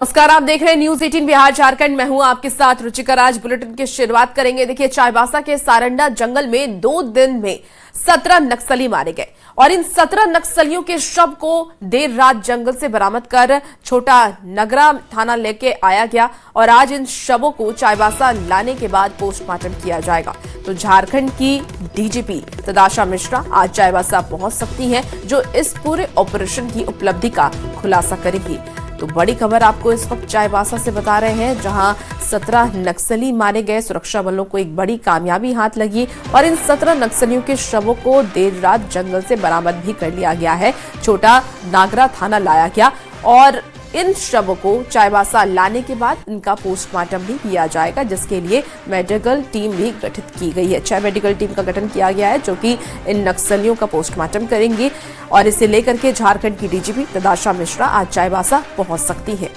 नमस्कार, आप देख रहे हैं न्यूज 18 बिहार झारखंड। मैं हूं आपके साथ रुचिकर। आज बुलेटिन की शुरुआत करेंगे। देखिए, चाईबासा के सारंडा जंगल में 2 दिन में 17 नक्सली मारे गए और इन 17 नक्सलियों के शव को देर रात जंगल से बरामद कर छोटा नगरा थाना लेके आया गया और आज इन शवों को चाईबासा लाने के बाद पोस्टमार्टम किया जाएगा। तो झारखंड की डीजीपी तदाशा मिश्रा आज चाईबासा पहुंच सकती हैं, जो इस पूरे ऑपरेशन की उपलब्धि का खुलासा करेगी। तो बड़ी खबर आपको इस वक्त चाईबासा से बता रहे हैं, जहां 17 नक्सली मारे गए। सुरक्षा बलों को एक बड़ी कामयाबी हाथ लगी और इन 17 नक्सलियों के शवों को देर रात जंगल से बरामद भी कर लिया गया है। छोटा नागरा थाना लाया गया और इन शवों को चाईबासा लाने के बाद इनका पोस्टमार्टम भी किया जाएगा, जिसके लिए मेडिकल टीम भी गठित की गई है। 6 मेडिकल टीम का गठन किया गया है, जो कि इन नक्सलियों का पोस्टमार्टम करेंगी और इसे लेकर के झारखंड की डीजीपी तदाशा मिश्रा आज चाईबासा पहुंच सकती है।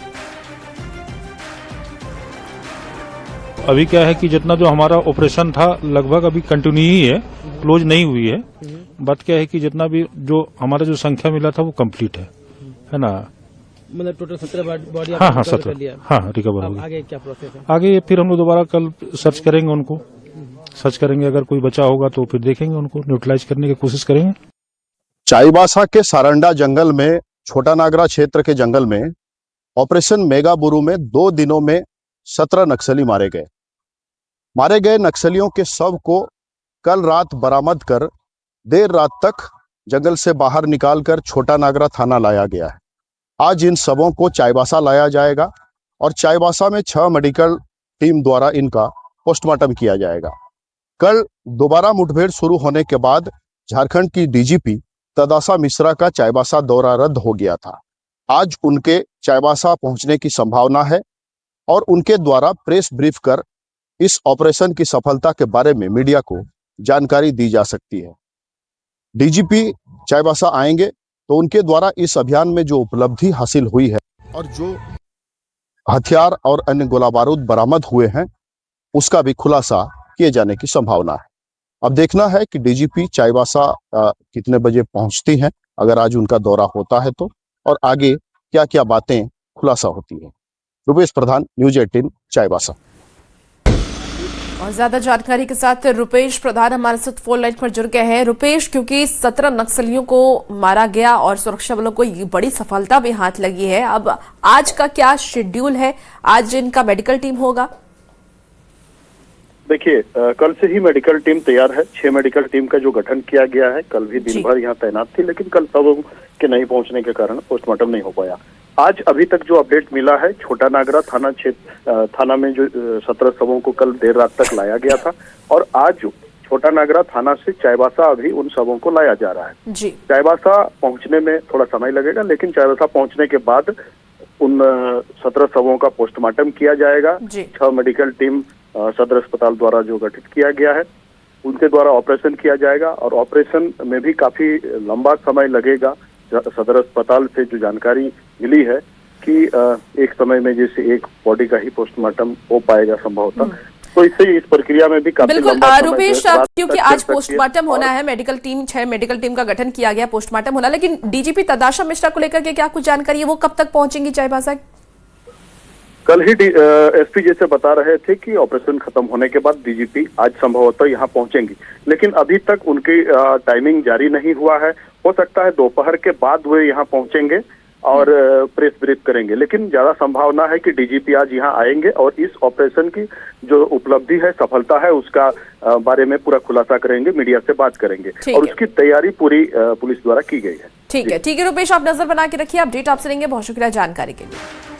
अभी क्या है कि जितना जो हमारा ऑपरेशन था लगभग अभी कंटिन्यू ही है, क्लोज नहीं हुई है। बात क्या है कि जितना भी जो हमारा जो संख्या मिला था वो कंप्लीट है ना। मतलब टोटल 17 बॉडी हाँ 17 हाँ रिकवर हो गया। आगे क्या प्रोसेस है? आगे फिर हम लोग दोबारा कल सर्च करेंगे, उनको सर्च करेंगे। अगर कोई बचा होगा तो फिर देखेंगे, उनको न्यूट्रलाइज करने की कोशिश करेंगे। चाईबासा के सारंडा जंगल में, छोटा नागरा क्षेत्र के जंगल में ऑपरेशन मेगा बुरू में 2 दिनों में 17 नक्सली मारे गए नक्सलियों के शव को कल रात बरामद कर देर रात तक जंगल से बाहर निकालकर छोटा नागरा थाना लाया गया है। आज इन शवों को चाईबासा लाया जाएगा और चाईबासा में 6 मेडिकल टीम द्वारा इनका पोस्टमार्टम किया जाएगा। कल दोबारा मुठभेड़ शुरू होने के बाद झारखंड की डीजीपी तदाशा मिश्रा का चाईबासा दौरा रद्द हो गया था। आज उनके चाईबासा पहुंचने की संभावना है और उनके द्वारा प्रेस ब्रीफ कर इस ऑपरेशन की सफलता के बारे में मीडिया को जानकारी दी जा सकती है। डीजीपी चाईबासा आएंगे तो उनके द्वारा इस अभियान में जो उपलब्धि हासिल हुई है और जो हथियार और अन्य गोला बारूद बरामद हुए हैं, उसका भी खुलासा किए जाने की संभावना है। अब देखना है कि डीजीपी चाईबासा कितने बजे पहुंचती हैं, अगर आज उनका दौरा होता है तो, और आगे क्या क्या बातें खुलासा होती है। रुपेश प्रधान, न्यूज 18 चाईबासा। और ज्यादा जानकारी के साथ रुपेश प्रधान हमारे साथ फोन लाइन पर जुड़ गए हैं। रुपेश, क्योंकि 17 नक्सलियों को मारा गया और सुरक्षा बलों को ये बड़ी सफलता भी हाथ लगी है, अब आज का क्या शेड्यूल है? आज इनका मेडिकल टीम होगा? देखिए, कल से ही मेडिकल टीम तैयार है। 6 मेडिकल टीम का जो गठन किया गया है, कल भी दिन भर यहाँ तैनात थी, लेकिन कल सबों के नहीं पहुंचने के कारण पोस्टमार्टम नहीं हो पाया। आज अभी तक जो अपडेट मिला है, छोटा नागरा थाना में जो 17 शवों को कल देर रात तक लाया गया था और आज छोटा नागरा थाना से चाईबासा अभी उन शवों को लाया जा रहा है। चाईबासा पहुंचने में थोड़ा समय लगेगा, लेकिन चाईबासा पहुंचने के बाद उन 17 शवों का पोस्टमार्टम किया जाएगा। 6 मेडिकल टीम सदर अस्पताल द्वारा जो गठित किया गया है, उनके द्वारा ऑपरेशन किया जाएगा और ऑपरेशन में भी काफी लंबा समय लगेगा। सदर अस्पताल से जो जानकारी मिली है कि एक समय में जैसे एक बॉडी का ही पोस्टमार्टम हो पाएगा संभवतः, तो इससे इस प्रक्रिया में भी काफी लंबा समय। रुपेश, क्योंकि आज पोस्टमार्टम होना है, मेडिकल टीम 6 मेडिकल टीम का गठन किया गया, पोस्टमार्टम होना, लेकिन डीजीपी तदाशा मिश्रा को लेकर के क्या कुछ जानकारी है? वो कब तक पहुंचेंगी चाईबासा? कल ही एसपी जैसे बता रहे थे कि ऑपरेशन खत्म होने के बाद डीजीपी आज संभवतः यहाँ पहुंचेंगी, लेकिन अभी तक उनकी टाइमिंग जारी नहीं हुआ है। हो सकता है दोपहर के बाद वे यहाँ पहुंचेंगे और प्रेस ब्रीफ करेंगे, लेकिन ज्यादा संभावना है कि डीजीपी आज यहाँ आएंगे और इस ऑपरेशन की जो उपलब्धि है, सफलता है, उसका बारे में पूरा खुलासा करेंगे, मीडिया से बात करेंगे और उसकी तैयारी पूरी पुलिस द्वारा की गई है। ठीक है रुपेश, आप नजर बना के रखिए, अपडेट आपसे लेंगे। बहुत शुक्रिया जानकारी के लिए।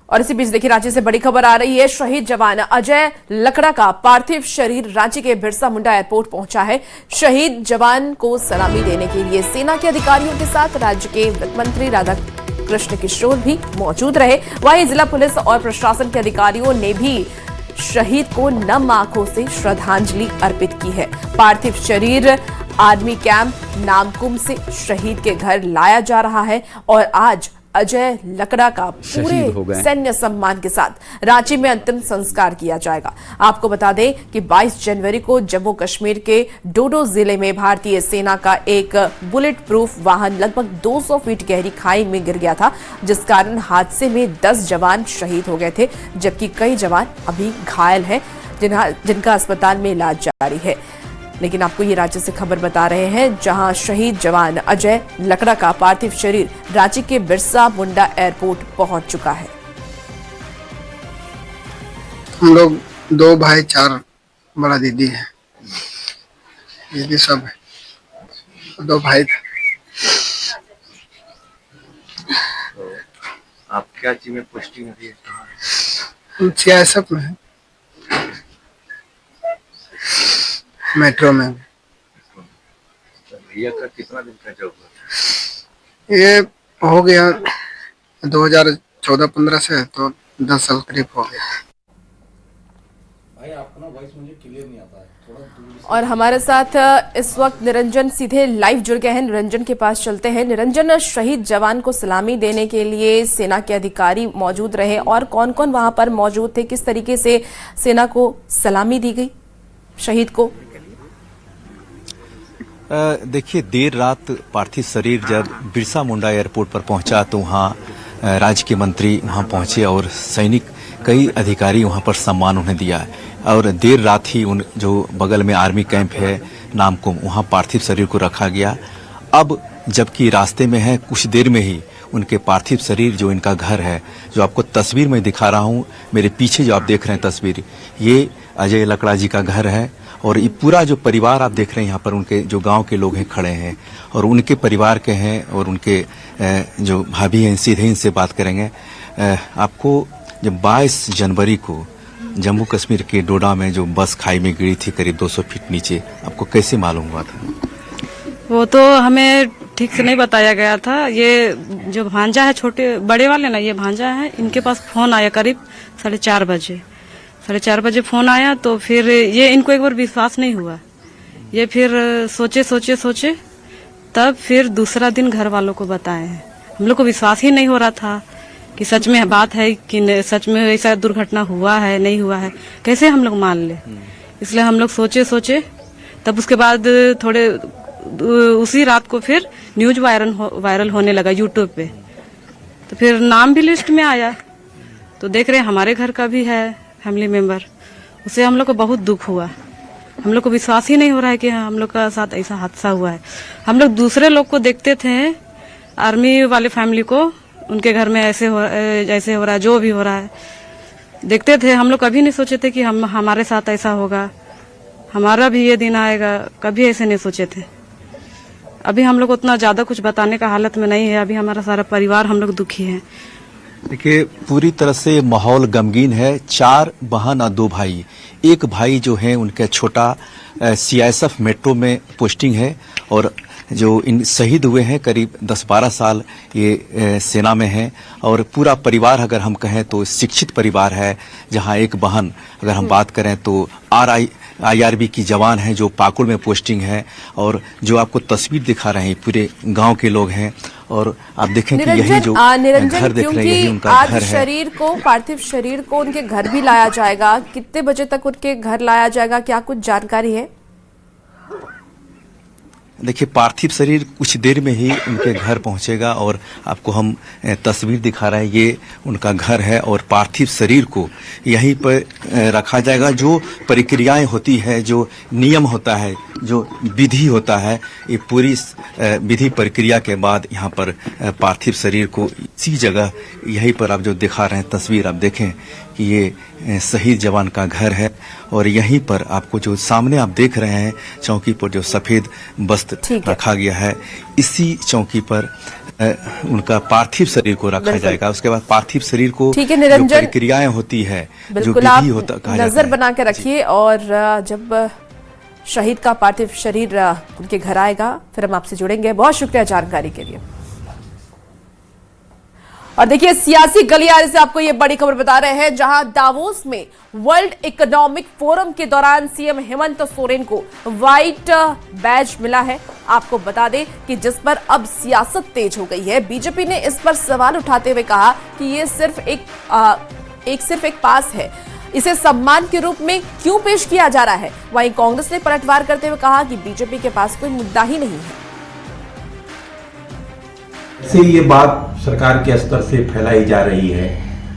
और इसी बीच देखिए, रांची से बड़ी खबर आ रही है। शहीद जवान अजय लकड़ा का पार्थिव शरीर रांची के बिरसा मुंडा एयरपोर्ट पहुंचा है। शहीद जवान को सलामी देने के लिए सेना के अधिकारियों के साथ राज्य के वित्त मंत्री राधा कृष्ण किशोर भी मौजूद रहे। वहीं जिला पुलिस और प्रशासन के अधिकारियों ने भी शहीद को नम आंखों से श्रद्धांजलि अर्पित की है। पार्थिव शरीर आर्मी कैंप नामकुम से शहीद के घर लाया जा रहा है और आज अजय लकड़ा का पूरे सैन्य सम्मान के साथ रांची में अंतिम संस्कार किया जाएगा। आपको बता दें कि 22 जनवरी को जम्मू कश्मीर के डोडो जिले में भारतीय सेना का एक बुलेट प्रूफ वाहन लगभग 200 फीट गहरी खाई में गिर गया था, जिस कारण हादसे में 10 जवान शहीद हो गए थे, जबकि कई जवान अभी घायल हैं जिनका अस्पताल में इलाज जारी है। लेकिन आपको ये राज्य से खबर बता रहे हैं, जहां शहीद जवान अजय लकड़ा का पार्थिव शरीर रांची के बिरसा मुंडा एयरपोर्ट पहुंच चुका है। हम लोग 2 भाई 4 बड़ा दीदी है, दीदी सब है, 2 भाई थे। तो आप क्या चीज में पोस्टिंग हुई है? हम CISF में है, मेट्रो में। भैया का कितना दिन का जॉब हुआ? ये हो गया 2014-15 से, तो 10 साल करीब हो गया। भाई आपका ना वॉइस मुझे क्लियर नहीं आता है, थोड़ा दूर से। और हमारे साथ इस वक्त निरंजन सीधे लाइव जुड़ गए हैं। निरंजन के पास चलते हैं। निरंजन, शहीद जवान को सलामी देने के लिए सेना के अधिकारी मौजूद रहे और कौन कौन वहां पर मौजूद थे? किस तरीके से सेना को सलामी दी गई शहीद को? देखिए, देर रात पार्थिव शरीर जब बिरसा मुंडा एयरपोर्ट पर पहुंचा तो वहाँ राज्य के मंत्री वहाँ पहुंचे और सैनिक कई अधिकारी वहाँ पर सम्मान उन्हें दिया और देर रात ही उन जो बगल में आर्मी कैंप है नाम को वहाँ पार्थिव शरीर को रखा गया। अब जबकि रास्ते में है, कुछ देर में ही उनके पार्थिव शरीर जो इनका घर है, जो आपको तस्वीर में दिखा रहा हूँ, मेरे पीछे जो आप देख रहे हैं तस्वीर, ये अजय लकड़ा जी का घर है और ये पूरा जो परिवार आप देख रहे हैं यहाँ पर, उनके जो गांव के लोग हैं खड़े हैं और उनके परिवार के हैं और उनके जो भाभी हैं, सीधे इनसे बात करेंगे। आपको जब 22 जनवरी को जम्मू कश्मीर के डोडा में जो बस खाई में गिरी थी करीब 200 फीट नीचे, आपको कैसे मालूम हुआ था? वो तो हमें ठीक से नहीं बताया गया था। ये जो भांजा है, छोटे बड़े वाले ना, ये भांजा है, इनके पास फोन आया करीब 4:30 बजे फोन आया। तो फिर ये इनको एक बार विश्वास नहीं हुआ, ये फिर सोचे तब फिर दूसरा दिन घर वालों को बताए हैं। हम लोग को विश्वास ही नहीं हो रहा था कि सच में बात है कि सच में ऐसा दुर्घटना हुआ है नहीं हुआ है, कैसे हम लोग मान ले। इसलिए हम लोग सोचे तब उसके बाद थोड़े उसी रात को फिर न्यूज वायरल होने लगा यूट्यूब पे। तो फिर नाम भी लिस्ट में आया, तो देख रहे हमारे घर का भी है फैमिली मेंबर। उससे हम लोग को बहुत दुख हुआ। हम लोग को विश्वास ही नहीं हो रहा है कि हम लोग का साथ ऐसा हादसा हुआ है। हम लोग दूसरे लोग को देखते थे, आर्मी वाले फैमिली को, उनके घर में ऐसे हो रहा है, जो भी हो रहा है देखते थे। हम लोग कभी नहीं सोचे थे कि हमारे साथ ऐसा होगा, हमारा भी ये दिन आएगा, कभी ऐसे नहीं सोचे थे। अभी हम लोग उतना ज्यादा कुछ बताने का हालत में नहीं है। अभी हमारा सारा परिवार हम लोग दुखी है। देखिए, पूरी तरह से माहौल गमगीन है। 4 बहन और 2 भाई। एक भाई जो है उनका छोटा CISF मेट्रो में पोस्टिंग है और जो इन शहीद हुए हैं करीब 10-12 साल ये सेना में हैं और पूरा परिवार अगर हम कहें तो शिक्षित परिवार है, जहां एक बहन अगर हम बात करें तो IRB की जवान है जो पाकुड़ में पोस्टिंग है और जो आपको तस्वीर दिखा रहे हैं पूरे गांव के लोग हैं और आप देखें कि यही जो घर देख रहे हैं यही उनका घर है। पार्थिव शरीर को उनके घर भी लाया जाएगा। कितने बजे तक उनके घर लाया जाएगा, क्या कुछ जानकारी है? देखिए, पार्थिव शरीर कुछ देर में ही उनके घर पहुंचेगा और आपको हम तस्वीर दिखा रहे हैं, ये उनका घर है और पार्थिव शरीर को यहीं पर रखा जाएगा। जो प्रक्रियाएं होती है, जो नियम होता है, जो विधि होता है, ये पूरी विधि प्रक्रिया के बाद यहाँ पर पार्थिव शरीर को इसी जगह यहीं पर आप जो दिखा रहे हैं तस्वीर, आप देखें कि ये शहीद जवान का घर है और यहीं पर आपको जो सामने आप देख रहे हैं चौकी पर जो सफेद वस्त्र रखा गया है, इसी चौकी पर उनका पार्थिव शरीर को रखा जाएगा। उसके बाद पार्थिव शरीर को जो प्रक्रियाएं होती है, जो विधि होता है, नजर बना के रखिए और जब शहीद का पार्थिव शरीर उनके घर आएगा फिर हम आपसे जुड़ेंगे। बहुत शुक्रिया जानकारी के लिए। और देखिए सियासी गलियारे से आपको ये बड़ी खबर बता रहे हैं, जहां दावोस में वर्ल्ड इकोनॉमिक फोरम के दौरान सीएम हेमंत सोरेन को व्हाइट बैज मिला है। आपको बता दें कि जिस पर अब सियासत तेज हो गई है। बीजेपी ने इस पर सवाल उठाते हुए कहा कि ये सिर्फ एक पास है, इसे सम्मान के रूप में क्यों पेश किया जा रहा है। वहीं कांग्रेस ने पलटवार करते हुए कहा कि बीजेपी के पास कोई मुद्दा ही नहीं है। से ये बात सरकार के स्तर से फैलाई जा रही है,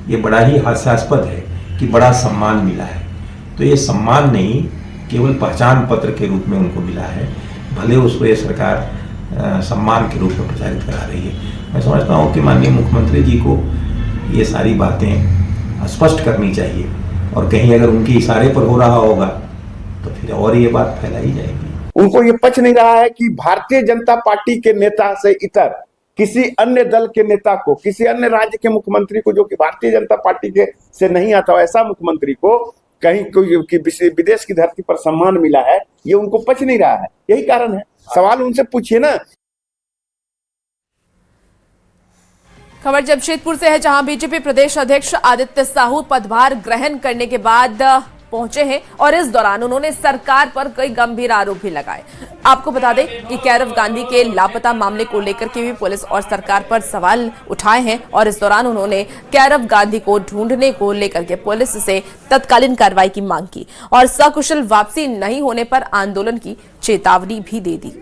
ये बड़ा ही हास्यास्पद है कि बड़ा सम्मान मिला है। तो ये सम्मान नहीं, केवल पहचान पत्र के रूप में उनको मिला है, भले उसको ये सरकार सम्मान के रूप में प्रचारित करा रही है। मैं समझता हूँ कि माननीय मुख्यमंत्री जी को ये सारी बातें स्पष्ट करनी चाहिए, और कहीं अगर उनके इशारे पर हो रहा होगा तो फिर और ये बात फैलाई जाएगी। उनको ये पच नहीं रहा है कि भारतीय जनता पार्टी के नेता से इतर किसी अन्य दल के नेता को, किसी अन्य राज्य के मुख्यमंत्री को जो कि भारतीय जनता पार्टी के से नहीं आता हो, ऐसा मुख्यमंत्री को कहीं कोई विदेश की धरती पर सम्मान मिला है, ये उनको पच नहीं रहा है। यही कारण है, सवाल उनसे पूछिए ना। खबर जमशेदपुर से है, जहां बीजेपी प्रदेश अध्यक्ष आदित्य साहू पदभार ग्रहण करने के बाद पहुंचे हैं और इस दौरान उन्होंने सरकार पर कई गंभीर आरोप भी लगाए। आपको बता दें कि कैरव गांधी के लापता मामले को लेकर के भी पुलिस और सरकार पर सवाल उठाए हैं और इस दौरान उन्होंने कैरव गांधी को ढूंढने को लेकर के पुलिस से तत्कालीन कार्रवाई की मांग की और सकुशल वापसी नहीं होने पर आंदोलन की चेतावनी भी दे दी।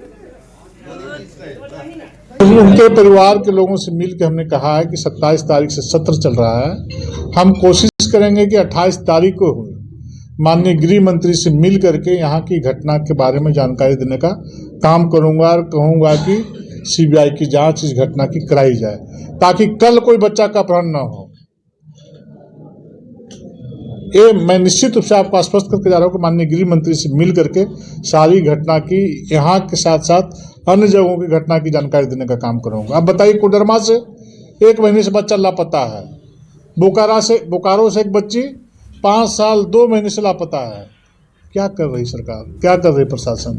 उनके परिवार के लोगों से मिलकर हमने कहा है कि 27 तारीख से सत्र चल रहा है, हम कोशिश करेंगे कि 28 तारीख को माननीय गृह मंत्री से मिल करके यहाँ की घटना के बारे में जानकारी देने का काम करूंगा और कहूंगा कि सीबीआई की जांच इस घटना की कराई जाए, ताकि कल कोई बच्चा का अपहरण न हो। ये मैं निश्चित रूप से आपको आश्वस्त करके जा रहा हूँ कि माननीय गृह मंत्री से मिल करके सारी घटना की, यहाँ के साथ साथ अन्य जगहों की घटना की जानकारी देने का काम करूंगा। अब बताइए, कोडरमा से 1 महीने से बच्चा लापता है, बोकारो से एक बच्ची 5 साल 2 महीने से लापता है। क्या कर रही सरकार, क्या कर रही प्रशासन?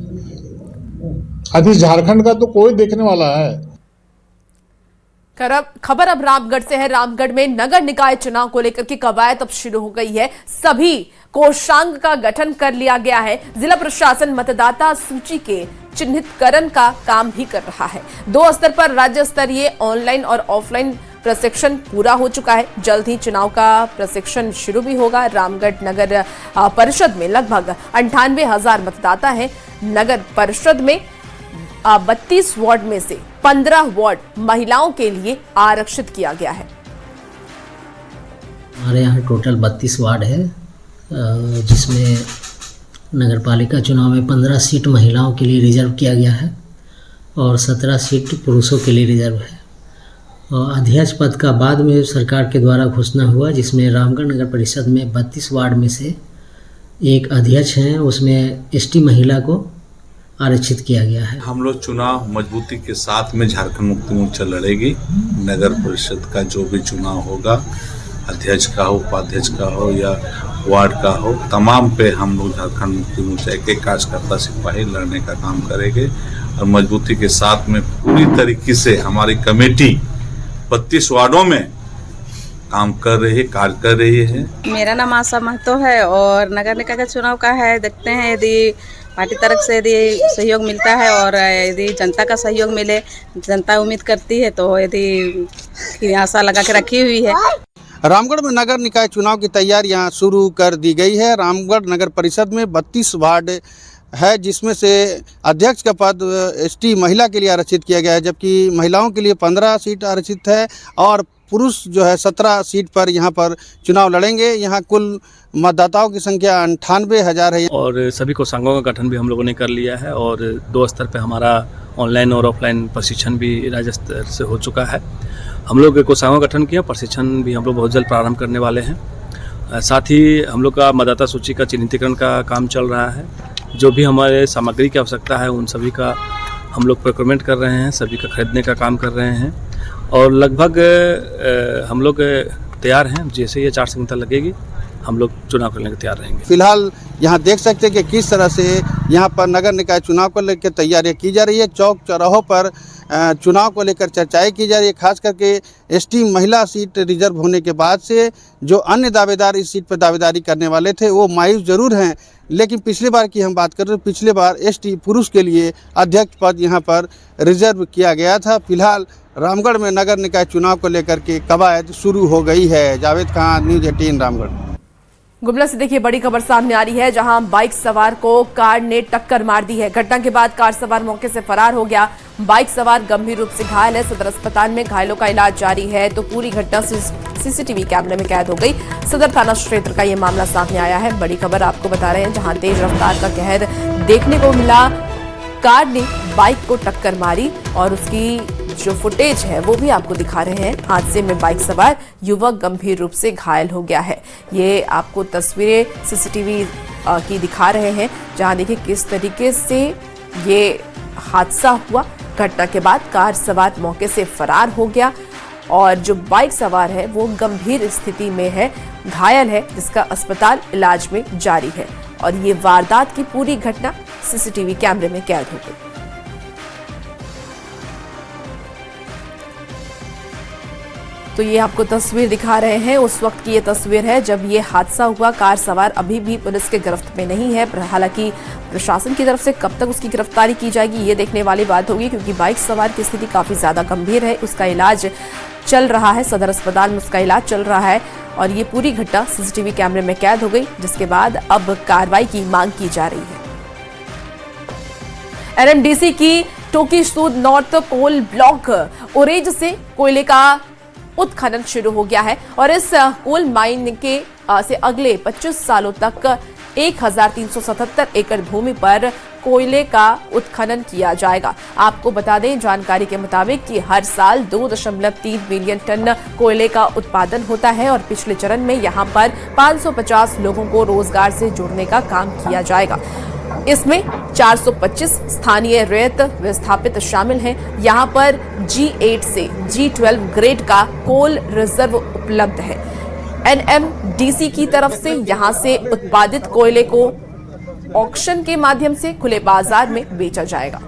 अभी झारखंड का तो कोई देखने वाला है। खबर अब रामगढ़ से है। रामगढ़ में नगर निकाय चुनाव को लेकर की कवायद अब शुरू हो गई है। सभी कोषांग का गठन कर लिया गया है। जिला प्रशासन मतदाता सूची के चिन्हितकरण का काम भी कर रहा है। 2 स्तर पर राज्य स्तरीय ऑनलाइन और ऑफलाइन प्रशिक्षण पूरा हो चुका है। जल्द ही चुनाव का प्रशिक्षण शुरू भी होगा। रामगढ़ नगर परिषद में लगभग 98,000 मतदाता हैं। नगर परिषद में 32 वार्ड में से 15 वार्ड महिलाओं के लिए आरक्षित किया गया है। हमारे यहाँ टोटल 32 वार्ड है, जिसमें नगर पालिका चुनाव में 15 सीट महिलाओं के लिए रिजर्व किया गया है और 17 सीट पुरुषों के लिए रिजर्व है। और अध्यक्ष पद का बाद में सरकार के द्वारा घोषणा हुआ, जिसमें रामगढ़ नगर परिषद में 32 वार्ड में से एक अध्यक्ष हैं, उसमें एसटी महिला को आरक्षित किया गया है। हम लोग चुनाव मजबूती के साथ में झारखंड मुक्ति मोर्चा लड़ेगी। नगर परिषद का जो भी चुनाव होगा, अध्यक्ष का हो, उपाध्यक्ष का हो या वार्ड का हो, तमाम पे हम लोग झारखंड मुक्ति मोर्चा एक कार्यकर्ता सिपाही लड़ने का काम करेंगे और मजबूती के साथ में पूरी तरीके से हमारी कमेटी 32 वार्डों में काम कर रही है, कार्य कर रही है। मेरा नाम आशा महतो है और नगर निकाय का चुनाव का है। देखते हैं यदि पार्टी तरफ से यदि सहयोग मिलता है और यदि जनता का सहयोग मिले, जनता उम्मीद करती है, तो यदि आशा लगा के रखी हुई है। रामगढ़ में नगर निकाय चुनाव की तैयारियां शुरू कर दी गई है। रामगढ़ नगर परिषद में 32 वार्ड है, जिसमें से अध्यक्ष का पद एसटी महिला के लिए आरक्षित किया गया है, जबकि महिलाओं के लिए 15 सीट आरक्षित है और पुरुष जो है 17 सीट पर यहाँ पर चुनाव लड़ेंगे। यहाँ कुल मतदाताओं की संख्या 98,000 है और सभी कोषांगों का गठन भी हम लोगों ने कर लिया है और 2 स्तर पे हमारा ऑनलाइन और ऑफलाइन प्रशिक्षण भी राज्य स्तर से हो चुका है। हम लोग कोषांगों का गठन किया, प्रशिक्षण भी हम लोग बहुत जल्द प्रारंभ करने वाले हैं। साथ ही हम लोग का मतदाता सूची का चिन्हितीकरण का काम चल रहा है। जो भी हमारे सामग्री की आवश्यकता है उन सभी का हम लोग प्रोक्योरमेंट कर रहे हैं, सभी का खरीदने का काम कर रहे हैं और लगभग हम लोग तैयार हैं। जैसे ये 4 संहिता लगेगी हम लोग चुनाव करने के तैयार रहेंगे। फिलहाल यहाँ देख सकते हैं कि किस तरह से यहाँ पर नगर निकाय चुनाव को लेकर तैयारियां की जा रही है। चौक चौराहों पर चुनाव को लेकर चर्चाएं की जा रही है। खास करके एसटी महिला सीट रिजर्व होने के बाद से जो अन्य दावेदार इस सीट पर दावेदारी करने वाले थे वो मायूस जरूर हैं, लेकिन पिछले बार की हम बात करें तो पिछले बार एसटी पुरुष के लिए अध्यक्ष पद यहाँ पर रिजर्व किया गया था। फिलहाल रामगढ़ में नगर निकाय चुनाव को लेकर के कवायद शुरू हो गई है। जावेद खान, न्यूज़ 18 रामगढ़। गुमला से देखिए बड़ी खबर सामने आ रही है, जहां बाइक सवार को कार ने टक्कर मार दी है। घटना के बाद कार सवार मौके से फरार हो गया। बाइक सवार गंभीर रूप से घायल है। सदर अस्पताल में घायलों का इलाज जारी है। तो पूरी घटना सीसीटीवी कैमरे में कैद हो गई। सदर थाना क्षेत्र का ये मामला सामने आया है। बड़ी खबर आपको बता रहे हैं, जहां तेज रफ्तार का कहर देखने को मिला। कार ने बाइक को टक्कर मारी और उसकी जो फुटेज है वो भी आपको दिखा रहे हैं। हादसे में बाइक सवार युवक गंभीर रूप से घायल हो गया है। ये आपको तस्वीरें सीसीटीवी की दिखा रहे हैं, जहां देखिए किस तरीके से ये हादसा हुआ। घटना के बाद कार सवार मौके से फरार हो गया और जो बाइक सवार है वो गंभीर स्थिति में है, घायल है, जिसका अस्पताल इलाज में जारी है। और ये वारदात की पूरी घटना सीसीटीवी कैमरे में कैद हो गई। तो ये आपको तस्वीर दिखा रहे हैं, उस वक्त की ये तस्वीर है जब ये हादसा हुआ। कार सवार अभी भी पुलिस के गिरफ्त में नहीं है। हालांकि प्रशासन की तरफ से कब तक उसकी गिरफ्तारी की जाएगी ये देखने वाली बात होगी, क्योंकि बाइक सवार की स्थिति काफी ज्यादा गंभीर है। उसका इलाज चल रहा है, सदर अस्पताल में उसका इलाज चल रहा है। और ये पूरी घटना सीसीटीवी कैमरे में कैद हो गई, जिसके बाद अब कार्रवाई की मांग की जा रही है। एनएमडीसी की टोकी सूद नॉर्थ कोल ब्लॉक ओरेज से कोयले का उत्खनन शुरू हो गया है और इस कोल माइन के से अगले 25 सालों तक 1377 एकड़ भूमि पर कोयले का उत्खनन किया जाएगा। आपको बता दें, जानकारी के मुताबिक कि हर साल 2.3 मिलियन टन कोयले का उत्पादन होता है और पिछले चरण में यहां पर 550 लोगों को रोजगार से जोड़ने का काम किया जाएगा। इसमें 425 स्थानीय रेत विस्थापित शामिल हैं। यहां पर G8 से G12 ग्रेड का कोल रिजर्व उपलब्ध है। एनएमडीसी की तरफ से यहां से उत्पादित कोयले को ऑक्शन के माध्यम से खुले बाजार में बेचा जाएगा।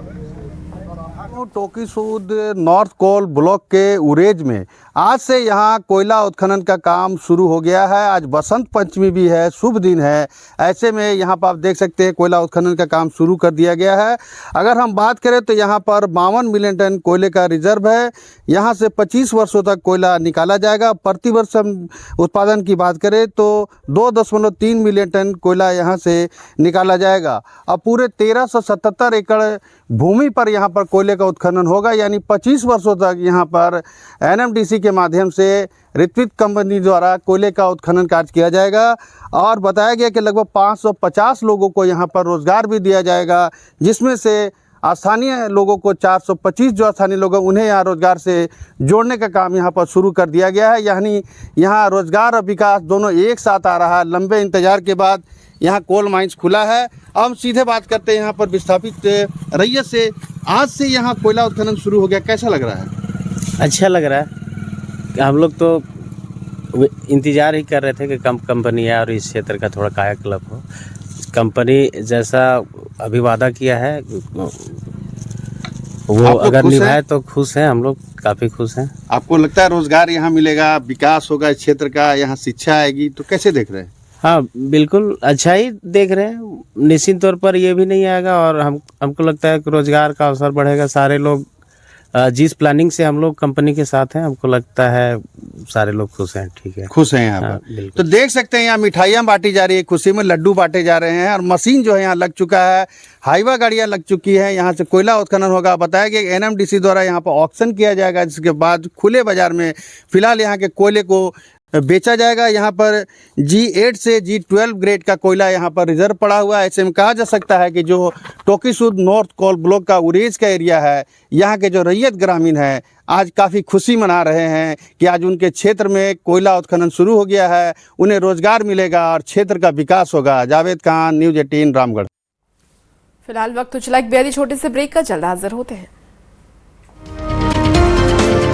टोकी सूद नॉर्थ कोल ब्लॉक के उरेज में आज से यहाँ कोयला उत्खनन का काम शुरू हो गया है। आज बसंत पंचमी भी है, शुभ दिन है। ऐसे में यहाँ पर आप देख सकते हैं कोयला उत्खनन का काम शुरू कर दिया गया है। अगर हम बात करें तो यहाँ पर 52 मिलियन टन कोयले का रिजर्व है। यहाँ से 25 वर्षों तक कोयला निकाला जाएगा। प्रति वर्ष हम उत्पादन की बात करें तो 2.3 मिलियन टन कोयला यहाँ से निकाला जाएगा। अब पूरे 1377 एकड़ भूमि पर यहाँ पर कोयले का उत्खनन होगा, यानी 25 वर्षों तक यहाँ पर एनएमडीसी के माध्यम से ऋत्विक कंपनी द्वारा कोयले का उत्खनन कार्य किया जाएगा। और बताया गया कि लगभग 550 लोगों को यहाँ पर रोजगार भी दिया जाएगा, जिसमें से स्थानीय लोगों को 425 जो स्थानीय लोग हैं उन्हें यहाँ रोजगार से जोड़ने का काम यहाँ पर शुरू कर दिया गया है। यानी यहाँ रोजगार और विकास दोनों एक साथ आ रहा है। लंबे इंतजार के बाद यहाँ कोल माइंस खुला है। अब हम सीधे बात करते हैं यहाँ पर विस्थापित रैयत से। आज से यहाँ कोयला उत्खनन शुरू हो गया, कैसा लग रहा है? अच्छा लग रहा है। हम लोग तो इंतजार ही कर रहे थे कि कंपनी है और इस क्षेत्र का थोड़ा कायाकल्प हो। कंपनी जैसा अभी वादा किया है वो अगर निभाए तो खुश हैं, हम लोग काफ़ी खुश हैं। आपको लगता है रोजगार यहाँ मिलेगा, विकास होगा इस क्षेत्र का, यहाँ शिक्षा आएगी, तो कैसे देख रहे हैं? हाँ बिल्कुल अच्छा ही देख रहे हैं। निश्चित तौर पर ये भी नहीं आएगा और हमको लगता है कि रोजगार का अवसर बढ़ेगा। सारे लोग जिस प्लानिंग से हम लोग कंपनी के साथ हैं, हमको लगता है सारे लोग खुश हैं। ठीक है, खुश हैं यहाँ पर। तो देख सकते हैं यहाँ मिठाइयाँ बांटी जा रही है, खुशी में लड्डू बांटे जा रहे हैं और मशीन जो है यहाँ लग चुका है। हाईवा गाड़ियाँ लग चुकी हैं। यहाँ से कोयला उत्खनन होगा। बताया गया कि एनएमडीसी द्वारा यहाँ पर ऑक्शन किया जाएगा, जिसके बाद खुले बाजार में फिलहाल यहाँ के कोयले को बेचा जाएगा। यहाँ पर G8 से G12 ग्रेड का कोयला यहाँ पर रिजर्व पड़ा हुआ है। ऐसे में कहा जा सकता है कि जो टोकी सूद नॉर्थ कोल ब्लॉक का उरेज का एरिया है, यहाँ के जो रैयत ग्रामीण है आज काफ़ी खुशी मना रहे हैं कि आज उनके क्षेत्र में कोयला उत्खनन शुरू हो गया है, उन्हें रोजगार मिलेगा और क्षेत्र का विकास होगा। जावेद खान, न्यूज़ 18 रामगढ़। फिलहाल वक्त तो चला एक बेहद छोटे से ब्रेक का, जल्द हाजिर होते हैं।